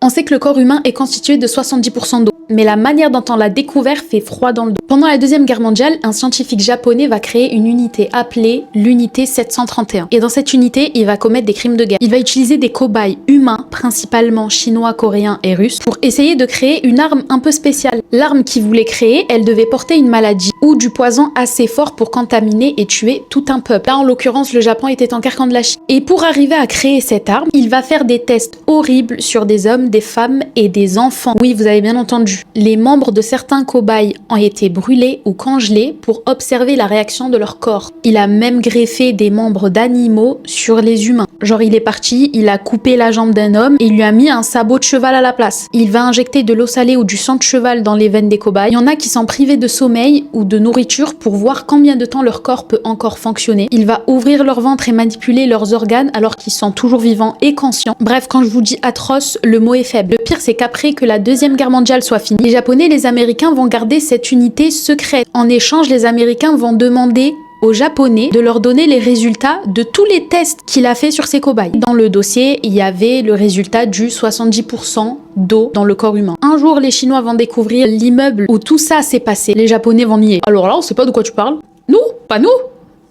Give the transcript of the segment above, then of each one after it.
On sait que le corps humain est constitué de 70% d'eau, mais la manière dont on l'a découvert fait froid dans le dos. Pendant la Deuxième Guerre mondiale, un scientifique japonais va créer une unité appelée l'unité 731. Et dans cette unité, il va commettre des crimes de guerre. Il va utiliser des cobayes humains, principalement chinois, coréens et russes, pour essayer de créer une arme un peu spéciale. L'arme qu'il voulait créer, elle devait porter une maladie ou du poison assez fort pour contaminer et tuer tout un peuple. Là, en l'occurrence, le Japon était en guerre contre la Chine. Et pour arriver à créer cette arme, il va faire des tests horribles sur des hommes, des femmes et des enfants. Oui, vous avez bien entendu. Les membres de certains cobayes ont été brûlés ou congelés pour observer la réaction de leur corps. Il a même greffé des membres d'animaux sur les humains. Genre, il est parti, il a coupé la jambe d'un homme et il lui a mis un sabot de cheval à la place. Il va injecter de l'eau salée ou du sang de cheval dans les veines des cobayes. Il y en a qui sont privés de sommeil ou de nourriture pour voir combien de temps leur corps peut encore fonctionner. Il va ouvrir leur ventre et manipuler leurs organes alors qu'ils sont toujours vivants et conscients. Bref, quand je vous dis atroce, le mot est faible. Le pire, c'est qu'après que la Deuxième Guerre mondiale soit finie, les Japonais et les Américains vont garder cette unité secrète. En échange, les Américains vont demander aux Japonais de leur donner les résultats de tous les tests qu'il a fait sur ses cobayes. Dans le dossier, il y avait le résultat du 70% d'eau dans le corps humain. Un jour, les Chinois vont découvrir l'immeuble où tout ça s'est passé. Les Japonais vont nier. Alors là, on sait pas de quoi tu parles. Nous? Pas nous?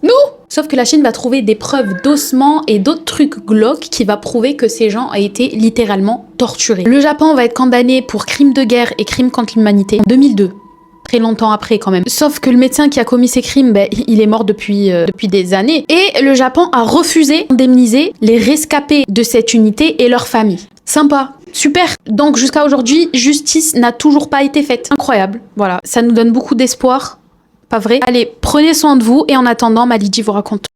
Nous? Sauf que la Chine va trouver des preuves d'ossements et d'autres trucs glauques qui va prouver que ces gens ont été littéralement torturés. Le Japon va être condamné pour crimes de guerre et crimes contre l'humanité en 2002. Très longtemps après quand même. Sauf que le médecin qui a commis ces crimes, il est mort depuis des années. Et le Japon a refusé d'indemniser les rescapés de cette unité et leurs familles. Sympa. Super. Donc jusqu'à aujourd'hui, justice n'a toujours pas été faite. Incroyable. Voilà. Ça nous donne beaucoup d'espoir. Pas vrai? Allez, prenez soin de vous et en attendant, Malidji vous raconte.